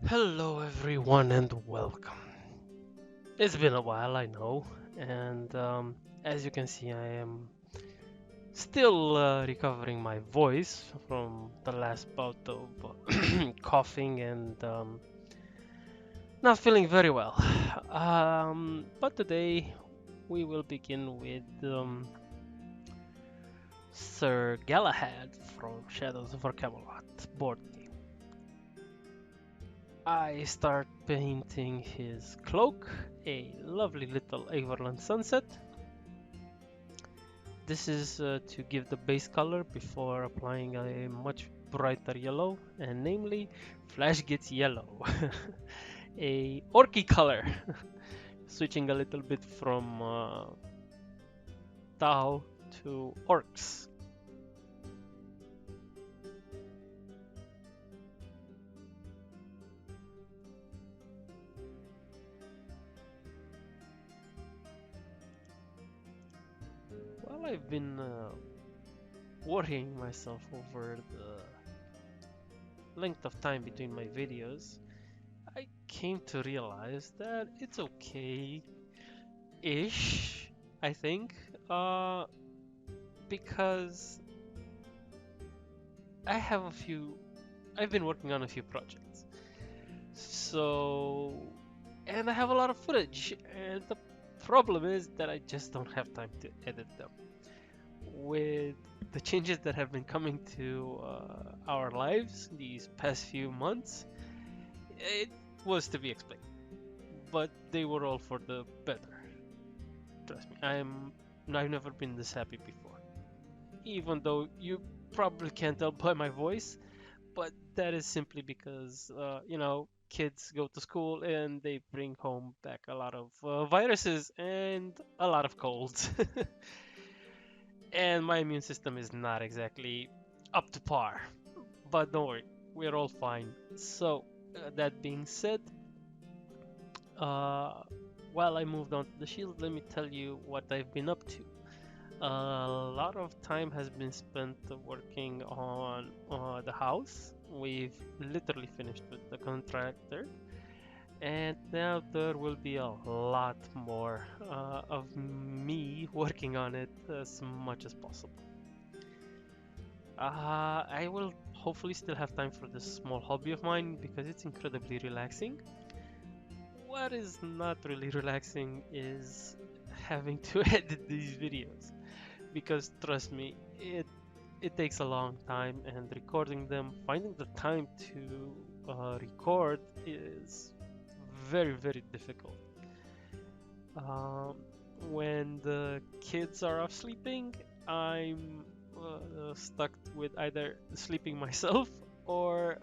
Hello, everyone, and welcome. It's been a while, I know, and as you can see, I am still recovering my voice from the last bout of coughing and not feeling very well. But today we will begin with Sir Galahad from Shadows of Camelot board game. I start painting his cloak, a lovely little Everland sunset. This is to give the base color before applying a much brighter yellow, and namely, Flash gets yellow, a orky color, switching a little bit from Tau to orcs. Well, I've been worrying myself over the length of time between my videos. I came to realize that it's okay ish, I think, because I've been working on a few projects. So, and I have a lot of footage, and the problem is that I just don't have time to edit them. With the changes that have been coming to our lives these past few months, it was to be expected. But they were all for the better. Trust me, I've never been this happy before. Even though you probably can't tell by my voice, but that is simply because kids go to school and they bring home back a lot of viruses and a lot of colds. And my immune system is not exactly up to par. But don't worry, we're all fine. So, that being said, uh, while I moved on to the shield, let me tell you what I've been up to. A lot of time has been spent working on the house. We've literally finished with the contractor, and now there will be a lot more of me working on it as much as possible. I will hopefully still have time for this small hobby of mine because it's incredibly relaxing. What is not really relaxing is having to edit these videos, because trust me, it takes a long time, and recording them, finding the time to record is very difficult. Um, when the kids are off sleeping, I'm stuck with either sleeping myself or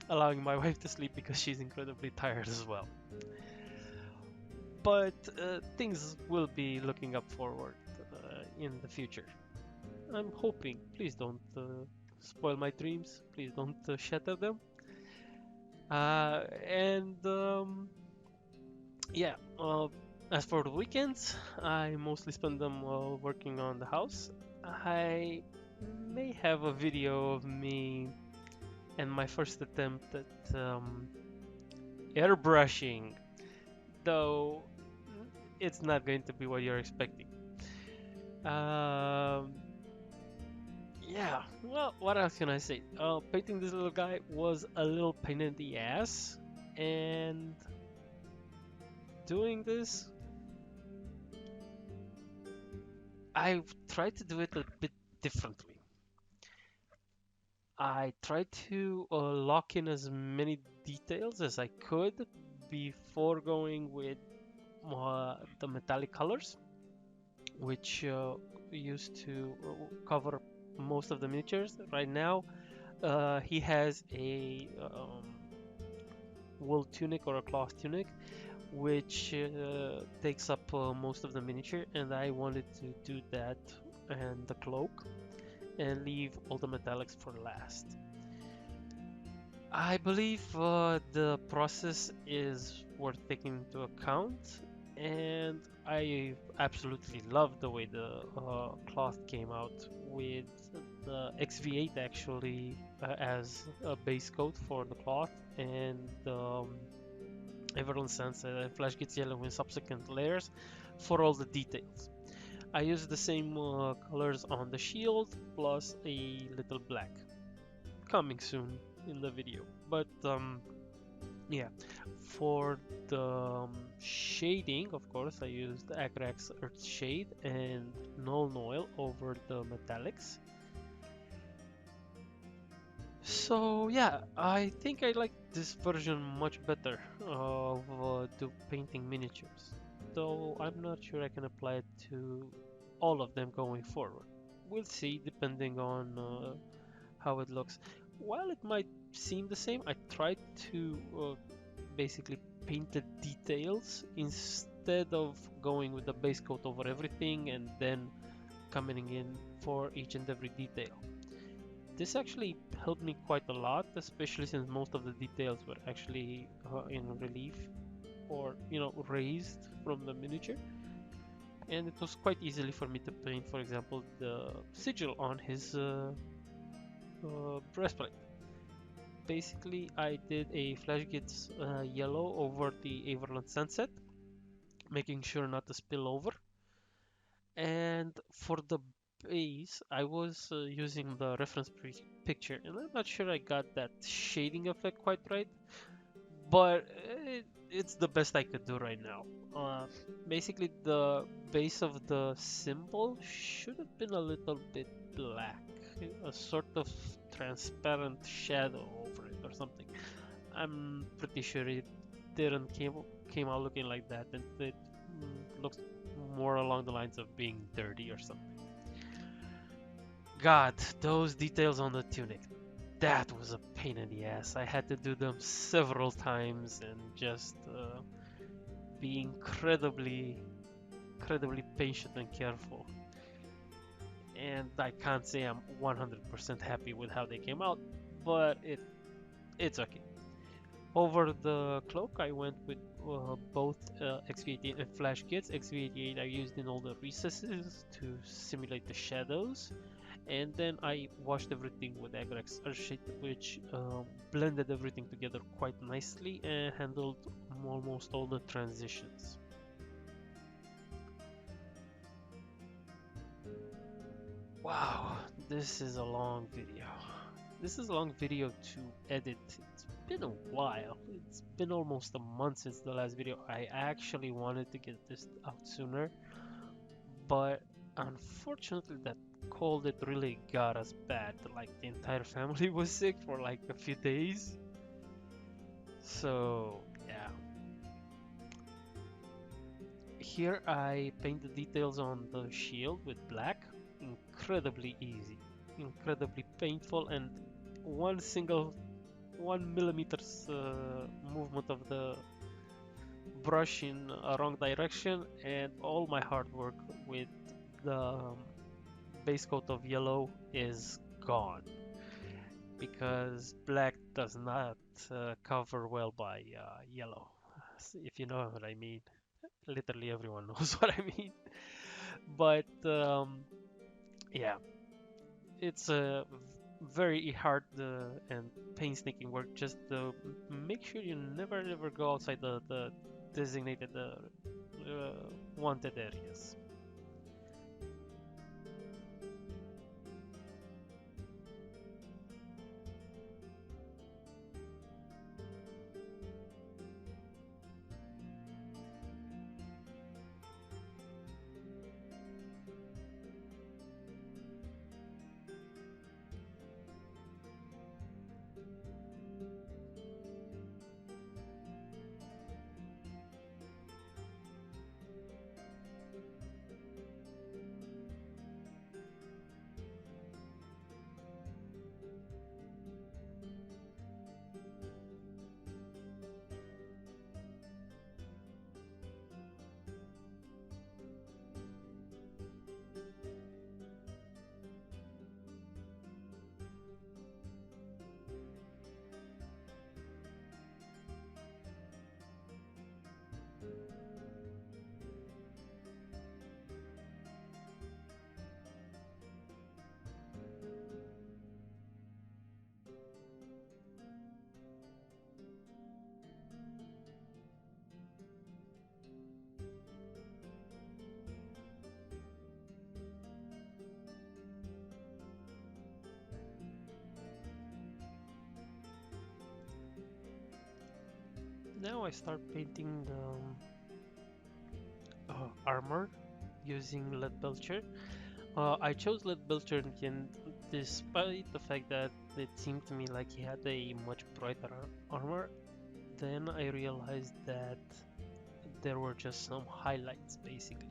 allowing my wife to sleep because she's incredibly tired as well. But things will be looking up forward in the future. I'm hoping. Please don't spoil my dreams. Please don't shatter them. And yeah, as for the weekends, I mostly spend them working on the house. I may have a video of me and my first attempt at airbrushing, though it's not going to be what you're expecting. Um, yeah, well, what else can I say? Painting this little guy was a little pain in the ass, and doing this, I tried to do it a bit differently. I tried to lock in as many details as I could before going with the metallic colors, which used to cover most of the miniatures. Right now, he has a wool tunic or a cloth tunic, which takes up most of the miniature, and I wanted to do that and the cloak and leave all the metallics for last. I believe the process is worth taking into account, and I absolutely love the way the cloth came out with the XV8 actually as a base coat for the cloth, and Everland Sunset and Flash Gets Yellow in subsequent layers for all the details. I used the same colors on the shield plus a little black. Coming soon in the video. But yeah, for the shading, of course, I used Agrax Earth Shade and Null Oil over the metallics. So yeah, I think I like this version much better of the painting miniatures, though I'm not sure I can apply it to all of them going forward. We'll see depending on how it looks. While it might seem the same, I tried to basically paint the details instead of going with the base coat over everything and then coming in for each and every detail. This actually helped me quite a lot, especially since most of the details were actually in relief or raised from the miniature, and it was quite easily for me to paint, for example, the sigil on his breastplate. Basically, I did a Flash Gets yellow over the Everland Sunset, making sure not to spill over. And for the base, I was using the reference picture, and I'm not sure I got that shading effect quite right, but it's the best I could do right now. Basically, the base of the symbol should have been a little bit black, a sort of transparent shadow over it or something. I'm pretty sure it didn't came out looking like that, and it looks more along the lines of being dirty or something. God, those details on the tunic, that was a pain in the ass. I had to do them several times and just be incredibly patient and careful. And I can't say I'm 100% happy with how they came out, but it's okay. Over the cloak, I went with both XV88 and Flash Kits. XV88 I used in all the recesses to simulate the shadows, and then I washed everything with Agrax Earthshade, which blended everything together quite nicely and handled almost all the transitions. Wow, this is a long video. This is a long video to edit. It's been a while. It's been almost a month since the last video. I actually wanted to get this out sooner, but unfortunately that cold, it really got us bad. Like the entire family was sick for like a few days. So yeah. Here I paint the details on the shield with black. Incredibly easy, incredibly painful, and one single 1 millimeter's movement of the brush in a wrong direction, and all my hard work with the base coat of yellow is gone, because black does not cover well by yellow, if you know what I mean. Literally everyone knows what I mean. But yeah, it's a very hard and painstaking work just to make sure you never ever go outside the designated wanted areas. Now I start painting the armor using lead belcher. I chose lead belcher in the end, despite the fact that it seemed to me like he had a much brighter armor. Then I realized that there were just some highlights, basically.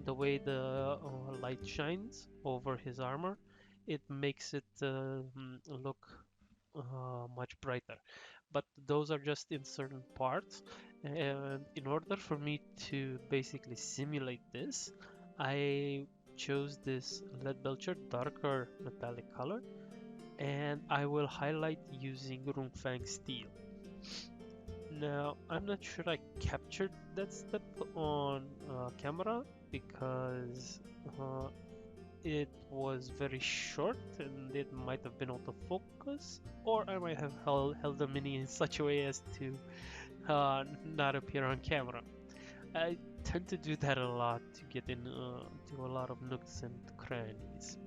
The way the light shines over his armor, it makes it look much brighter. But those are just in certain parts. And in order for me to basically simulate this, I chose this lead belcher darker metallic color, and I will highlight using Runefang steel. Now, I'm not sure I captured that step on camera because it was very short and it might have been autofocus, or I might have held the mini in such a way as to not appear on camera. I tend to do that a lot to get in to a lot of nooks and crannies.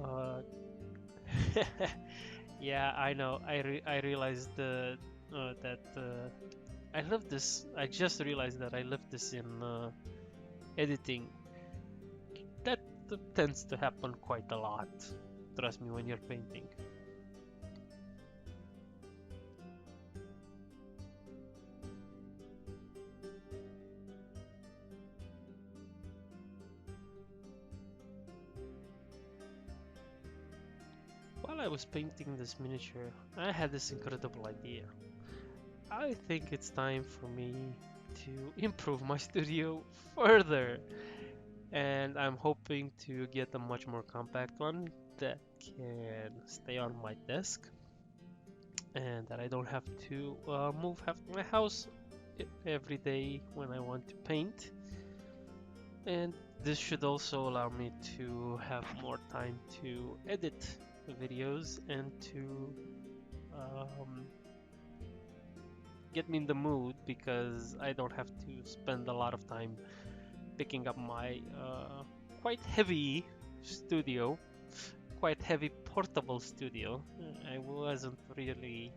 Uh, yeah, I know. I realized that I left this. I just realized that I left this in editing. That tends to happen quite a lot. Trust me when you're painting. While I was painting this miniature, I had this incredible idea. I think it's time for me to improve my studio further, and I'm hoping to get a much more compact one that can stay on my desk and that I don't have to move half my house every day when I want to paint. And this should also allow me to have more time to edit the videos and to um, get me in the mood, because I don't have to spend a lot of time picking up my quite heavy studio, quite heavy portable studio. I wasn't really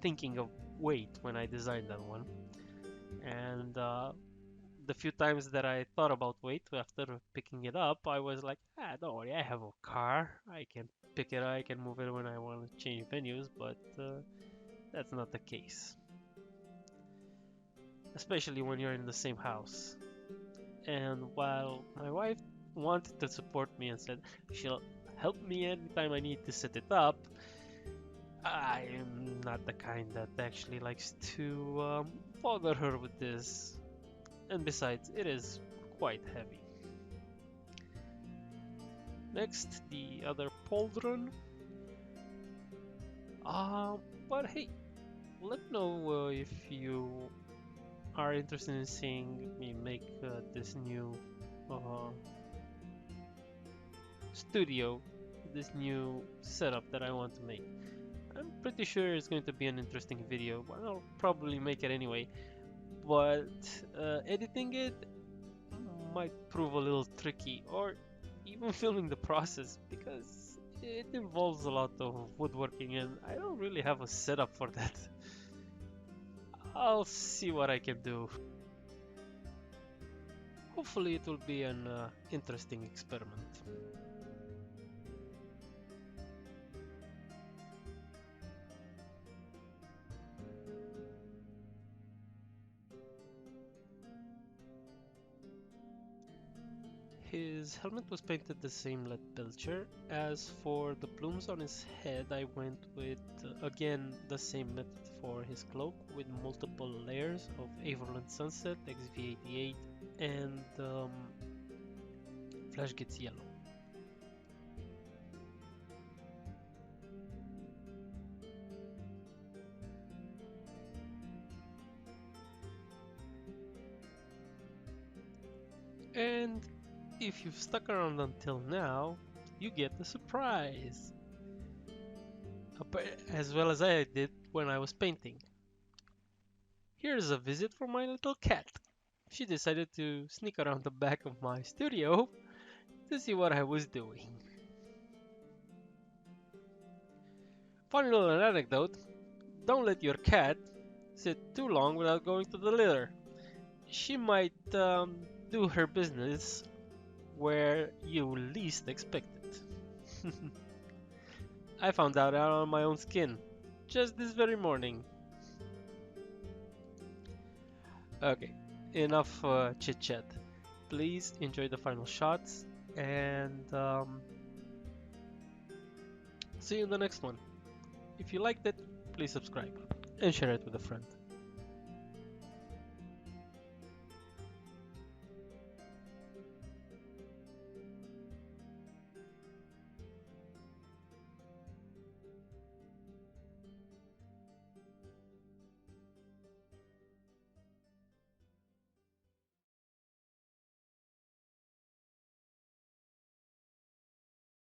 thinking of weight when I designed that one, and the few times that I thought about weight after picking it up, I was like, don't worry, I have a car, I can pick it, I can move it when I want to change venues, but that's not the case, especially when you're in the same house. And while my wife wanted to support me and said she'll help me anytime I need to set it up, I am not the kind that actually likes to bother her with this. And besides, it is quite heavy. Next, the other pauldron. But hey, let me know if you are interested in seeing me make this new studio, this new setup that I want to make. I'm pretty sure it's going to be an interesting video, but I'll probably make it anyway. But editing it might prove a little tricky, or even filming the process, because it involves a lot of woodworking and I don't really have a setup for that. I'll see what I can do. Hopefully it will be an interesting experiment. His helmet was painted the same lead belcher. As for the plumes on his head, I went with, again, the same method for his cloak, with multiple layers of Averland Sunset, XV88, and Flash Gets Yellow. And if you've stuck around until now, you get the surprise! As well as I did when I was painting. Here's a visit from my little cat. She decided to sneak around the back of my studio to see what I was doing. Funny little anecdote, don't let your cat sit too long without going to the litter. She might do her business where you least expect it. I found out on my own skin, just this very morning. Okay, enough chit chat. Please enjoy the final shots and see you in the next one. If you liked it, please subscribe and share it with a friend.